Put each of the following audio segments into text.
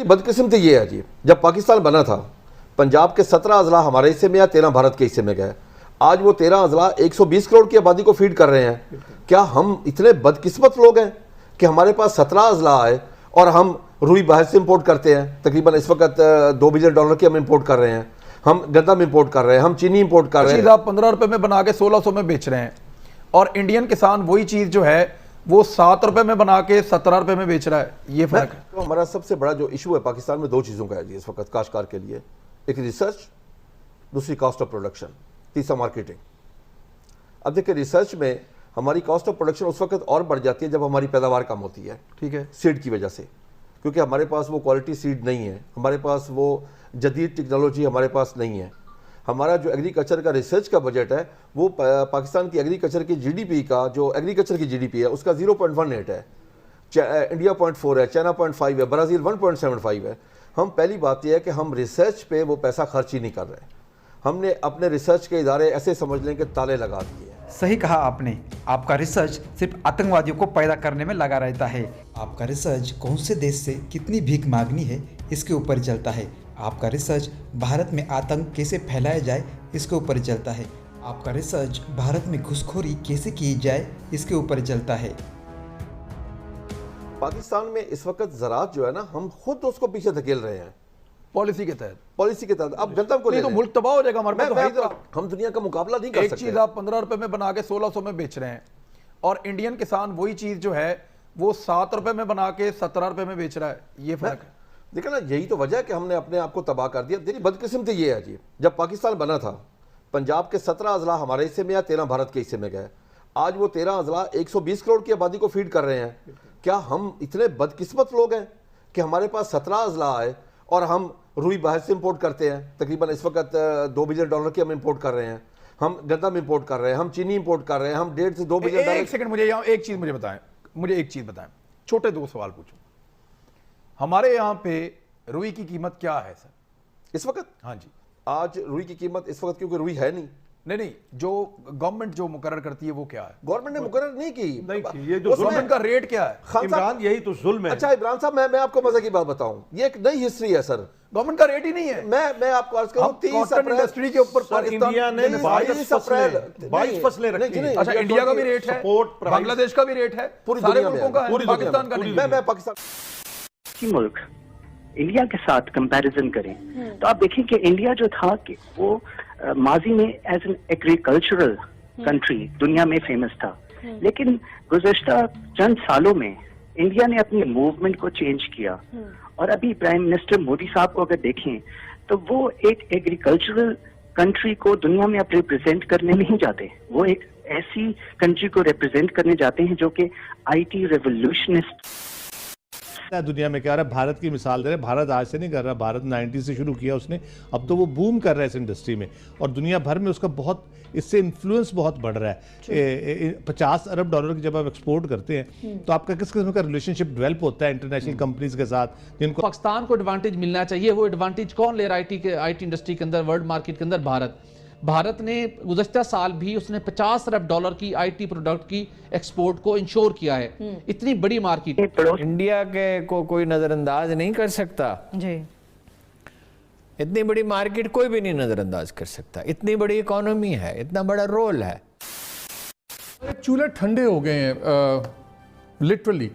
बदकिस्मती ये है जी, जब पाकिस्तान बना था पंजाब के 17 अजला हमारे हिस्से में या 13 भारत के हिस्से में गए। आज वो 13 अजला 120 करोड़ की आबादी को फीड कर रहे हैं। क्या हम इतने बदकिस्मत लोग हैं कि हमारे पास 17 अजला आए और हम रुई बाहर से इंपोर्ट करते हैं? तकरीबन इस वक्त $2 बिलियन की हम इंपोर्ट कर रहे हैं, हम गंदम इंपोर्ट कर रहे हैं, हम चीनी इंपोर्ट कर रहे हैं। आप 15 रुपए में बना के 1600 में बेच रहे हैं और इंडियन किसान वही चीज जो है वो 7 रुपए में बना के 17 रुपए में बेच रहा है। ये फर्क है। तो हमारा सबसे बड़ा जो इशू है पाकिस्तान में 2 चीज़ों का है जी इस वक्त काश्तकार के लिए, एक रिसर्च, दूसरी कॉस्ट ऑफ प्रोडक्शन, तीसरा मार्केटिंग। अब देखिए रिसर्च में हमारी कॉस्ट ऑफ प्रोडक्शन उस वक्त और बढ़ जाती है जब हमारी पैदावार कम होती है, ठीक है, सीड की वजह से, क्योंकि हमारे पास वो क्वालिटी सीड नहीं है, हमारे पास वो जदीद टेक्नोलॉजी हमारे पास नहीं है। हमारा जो एग्रीकल्चर का रिसर्च का बजट है वो पाकिस्तान की एग्रीकल्चर की जीडीपी का, जो एग्रीकल्चर की जीडीपी है उसका 0.18 है, इंडिया 0.4 है, चाइना 0.5 है, ब्राज़ील 1.75 है। हम पहली बात यह है कि हम रिसर्च पे वो पैसा खर्च ही नहीं कर रहे। हमने अपने रिसर्च के इदारे ऐसे समझ लें कि ताले लगा दिए। सही कहा आपने, आपका रिसर्च सिर्फ आतंकवादियों को पैदा करने में लगा रहता है। आपका रिसर्च कौन से देश से कितनी भीख मांगनी है इसके ऊपर चलता है। आपका रिसर्च भारत में आतंक कैसे फैलाया जाए इसके ऊपर चलता है। आपका रिसर्च भारत में घुसखोरी कैसे की जाए इसके ऊपर चलता है। पाकिस्तान में इस वक्त ज़राअत जो है ना, हम खुद उसको पीछे धकेल रहे हैं पॉलिसी के तहत। अब गंदम को तो मुल्क तबाह हो जाएगा हमारे पास। हम दुनिया का मुकाबला नहीं कर सकते। एक चीज आप 15 रुपए में बना के 1600 में बेच रहे हैं और इंडियन किसान वही चीज जो है वो 7 रुपए में बना के 17 रुपए में बेच रहा है। ये फर्क है। देखिए ना, यही तो वजह है कि हमने अपने आप को तबाह कर दिया। देखिए बदकिस्मती ये है जी, जब पाकिस्तान बना था पंजाब के 17 अजला हमारे हिस्से में या 13 भारत के हिस्से में गए। आज वो 13 अजला 120 करोड़ की आबादी को फीड कर रहे हैं। क्या हम इतने बदकिस्मत लोग हैं कि हमारे पास 17 अजला आए और हम रुई बाहर से इंपोर्ट करते हैं? तकरीबन इस वक्त $2 बिलियन की हम इंपोर्ट कर रहे हैं, हम गंदम इंपोर्ट कर रहे हैं, हम चीनी इंपोर्ट कर रहे हैं, हम $1.5 से $2 बिलियन। एक सेकंड, मुझे यहाँ एक चीज बताएं, छोटे 2 सवाल पूछूं। हमारे यहाँ पे रुई की कीमत क्या है सर इस वक्त? हाँ जी, आज रुई की कीमत इस वक्त, क्योंकि रुई है नहीं, जो गवर्नमेंट जो मुकर्रर करती है वो क्या है? गवर्नमेंट ने मुकर्रर नहीं की। ये जो गवर्नमेंट का रेट क्या है इमरान, यही तो जुल्म है। अच्छा इमरान साहब, मैं आपको मजे की बात बताऊं, ये एक नई हिस्ट्री है सर। गवर्नमेंट का रेट ही नहीं है। मैं आपको अर्ज करूं, 30 अप्रैल इंडस्ट्री के ऊपर इंडिया ने 22 अप्रैल 22 फसलें रखी हैं। अच्छा, इंडिया का भी रेट है, बांग्लादेश का भी रेट है, पूरी दुनिया में पाकिस्तान का नहीं। मैं पाकिस्तान की मुल्क इंडिया के साथ कंपैरिजन करें तो आप देखें कि इंडिया जो था कि वो माजी में एज एन एग्रीकल्चरल कंट्री दुनिया में फेमस था, लेकिन गुज़श्ता चंद सालों में इंडिया ने अपनी मूवमेंट को चेंज किया और अभी प्राइम मिनिस्टर मोदी साहब को अगर देखें तो वो एक एग्रीकल्चरल कंट्री को दुनिया में अब रिप्रेजेंट करने नहीं जाते, वो एक ऐसी कंट्री को रिप्रेजेंट करने जाते हैं जो कि IT रेवोल्यूशनिस्ट दुनिया में क्या रहा है। भारत की मिसाल दे रहे हैं, भारत आज से नहीं कर रहा, भारत 90 से शुरू किया उसने, अब तो वो बूम कर रहा है इस इंडस्ट्री में और दुनिया भर में उसका बहुत, इससे इन्फ्लुएंस बहुत बढ़ रहा है। $50 अरब की जब आप एक्सपोर्ट करते हैं तो आपका किस किस्म का रिलेशनशिप डेवलप होता है इंटरनेशनल कंपनीज के साथ, जिनको पाकिस्तान को एडवांटेज मिलना चाहिए। वो एडवांटेज कौन ले रहा है IT इंडस्ट्री के अंदर, वर्ल्ड मार्केट के अंदर? भारत ने गुज़श्ता साल भी उसने $50 अरब की IT प्रोडक्ट की एक्सपोर्ट को इंश्योर किया है। इतनी बड़ी मार्केट इंडिया के को कोई नजरअंदाज नहीं कर सकता जी। इतनी बड़ी मार्केट कोई भी नहीं नजरअंदाज कर सकता, इतनी बड़ी इकोनॉमी है, इतना बड़ा रोल है। चूल्हे ठंडे हो गए हैं लिटरली।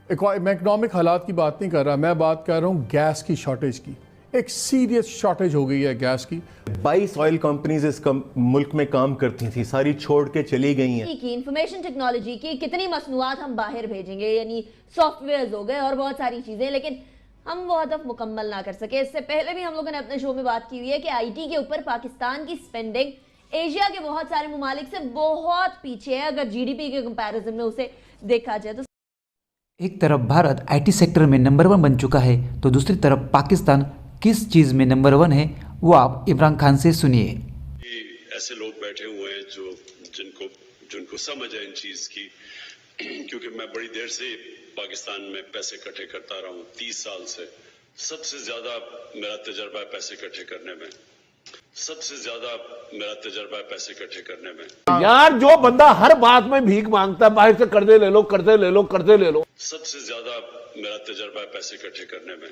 मैं इकोनॉमिक हालात की बात नहीं कर रहा, मैं बात कर रहा हूँ गैस की शॉर्टेज की। एक सीरियस शॉर्टेज हो गई है गैस की। 22 ऑयल कंपनीज इस मुल्क में काम करती थी, सारी छोड़ के चली गई हैं। इंफॉर्मेशन टेक्नोलॉजी की कितनी मसनूआत हम बाहर भेजेंगे, यानी सॉफ्टवेयर हो गए और बहुत सारी चीजें, लेकिन हम वो हदफ मुकम्मल ना कर सके। इससे पहले भी हम लोगों ने अपने शो में बात की हुई है कि IT के ऊपर पाकिस्तान की स्पेंडिंग एशिया के बहुत सारे ममालिक से बहुत पीछे है, अगर GDP के कंपैरिजन में उसे देखा जाए तो। एक तरफ भारत IT सेक्टर में नंबर 1 बन चुका है तो दूसरी तरफ पाकिस्तान किस चीज में नंबर 1 है, वो आप इमरान खान से सुनिए। ऐसे लोग बैठे हुए हैं जिनको समझ है इन चीज की, क्योंकि मैं बड़ी देर से पाकिस्तान में पैसे इकट्ठे करता रहा हूँ, 30 साल से। सबसे ज्यादा मेरा तजर्बा है पैसे इकट्ठे करने में, सबसे ज्यादा मेरा तजर्बा है पैसे इकट्ठे करने में। यार जो बंदा हर बात में भीख मांगता है, बाहर से कर्जे ले लो, कर्जे ले लो, कर्जे ले लो। सबसे ज्यादा मेरा तजर्बा है पैसे इकट्ठे करने में।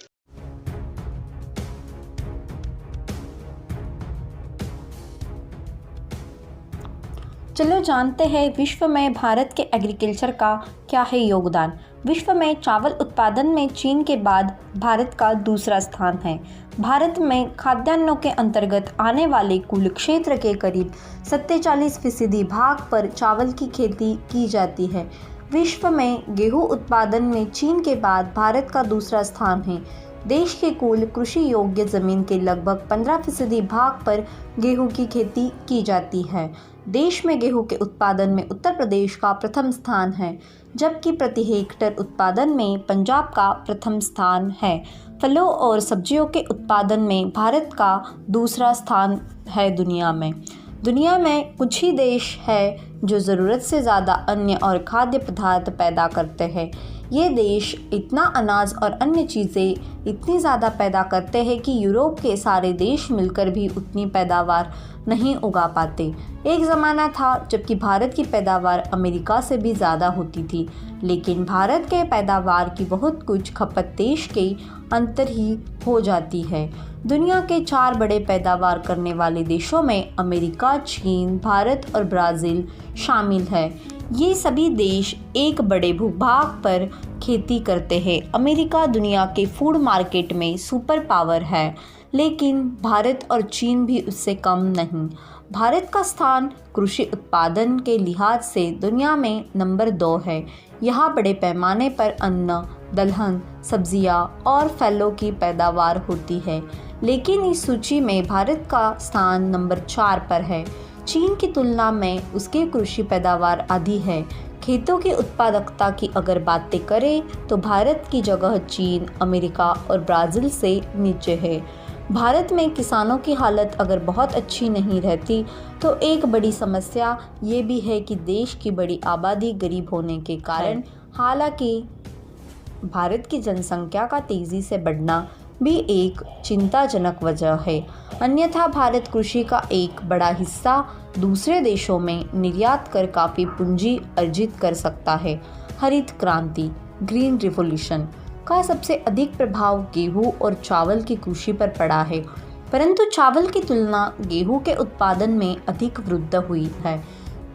चलो जानते हैं विश्व में भारत के एग्रीकल्चर का क्या है योगदान। विश्व में चावल उत्पादन में चीन के बाद भारत का दूसरा स्थान है। भारत में खाद्यान्नों के अंतर्गत आने वाले कुल क्षेत्र के करीब 47% भाग पर चावल की खेती की जाती है। विश्व में गेहूं उत्पादन में चीन के बाद भारत का दूसरा स्थान है। देश के कुल कृषि योग्य ज़मीन के लगभग 15% भाग पर गेहूं की खेती की जाती है। देश में गेहूं के उत्पादन में उत्तर प्रदेश का प्रथम स्थान है, जबकि प्रति हेक्टेयर उत्पादन में पंजाब का प्रथम स्थान है। फलों और सब्जियों के उत्पादन में भारत का दूसरा स्थान है। दुनिया में कुछ ही देश है जो ज़रूरत से ज़्यादा अन्न और खाद्य पदार्थ पैदा करते हैं। ये देश इतना अनाज और अन्य चीज़ें इतनी ज़्यादा पैदा करते हैं कि यूरोप के सारे देश मिलकर भी उतनी पैदावार नहीं उगा पाते। एक ज़माना था जबकि भारत की पैदावार अमेरिका से भी ज़्यादा होती थी, लेकिन भारत के पैदावार की बहुत कुछ खपत देश के अंतर ही हो जाती है। दुनिया के 4 बड़े पैदावार करने वाले देशों में अमेरिका, चीन, भारत और ब्राज़ील शामिल है। ये सभी देश एक बड़े भूभाग पर खेती करते हैं। अमेरिका दुनिया के फूड मार्केट में सुपर पावर है, लेकिन भारत और चीन भी उससे कम नहीं। भारत का स्थान कृषि उत्पादन के लिहाज से दुनिया में नंबर 2 है। यहाँ बड़े पैमाने पर अन्न, दलहन, सब्जियाँ और फलों की पैदावार होती है, लेकिन इस सूची में भारत का स्थान नंबर 4 पर है। चीन की तुलना में उसकी कृषि पैदावार आधी है। खेतों की उत्पादकता की अगर बातें करें तो भारत की जगह चीन, अमेरिका और ब्राज़ील से नीचे है। भारत में किसानों की हालत अगर बहुत अच्छी नहीं रहती तो एक बड़ी समस्या ये भी है कि देश की बड़ी आबादी गरीब होने के कारण, हालांकि भारत की जनसंख्या का तेज़ी से बढ़ना भी एक चिंताजनक वजह है। अन्यथा भारत कृषि का एक बड़ा हिस्सा दूसरे देशों में निर्यात कर काफ़ी पूंजी अर्जित कर सकता है। हरित क्रांति, ग्रीन रिवॉल्यूशन का सबसे अधिक प्रभाव गेहूं और चावल की कृषि पर पड़ा है, परंतु चावल की तुलना गेहूं के उत्पादन में अधिक वृद्धि हुई है।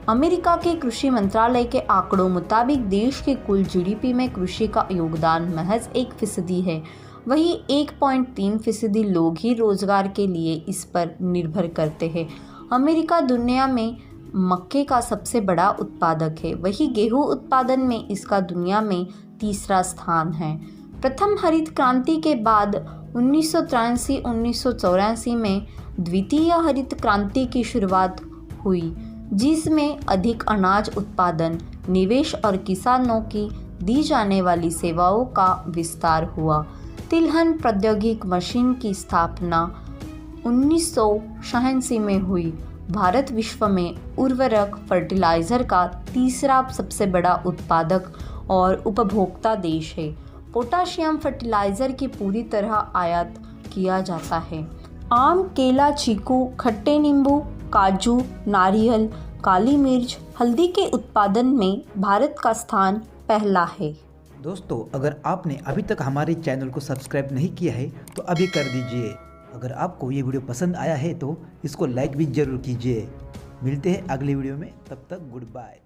अमेरिका के कृषि मंत्रालय के आंकड़ों मुताबिक देश के कुल जीडीपी में कृषि का योगदान महज 1% है। वहीं 1.3% लोग ही रोजगार के लिए इस पर निर्भर करते हैं। अमेरिका दुनिया में मक्के का सबसे बड़ा उत्पादक है, वहीं गेहूं उत्पादन में इसका दुनिया में तीसरा स्थान है। प्रथम हरित क्रांति के बाद 1983-1984 में द्वितीय हरित क्रांति की शुरुआत हुई, जिसमें अधिक अनाज उत्पादन, निवेश और किसानों की दी जाने वाली सेवाओं का विस्तार हुआ। तिलहन प्रौद्योगिकी मशीन की स्थापना 1986 में हुई। भारत विश्व में उर्वरक फर्टिलाइज़र का तीसरा सबसे बड़ा उत्पादक और उपभोक्ता देश है। पोटाशियम फर्टिलाइज़र की पूरी तरह आयात किया जाता है। आम, केला, चीकू, खट्टे नींबू, काजू, नारियल, काली मिर्च, हल्दी के उत्पादन में भारत का स्थान पहला है। दोस्तों, अगर आपने अभी तक हमारे चैनल को सब्सक्राइब नहीं किया है तो अभी कर दीजिए। अगर आपको ये वीडियो पसंद आया है तो इसको लाइक भी ज़रूर कीजिए। मिलते हैं अगले वीडियो में, तब तक गुड बाय।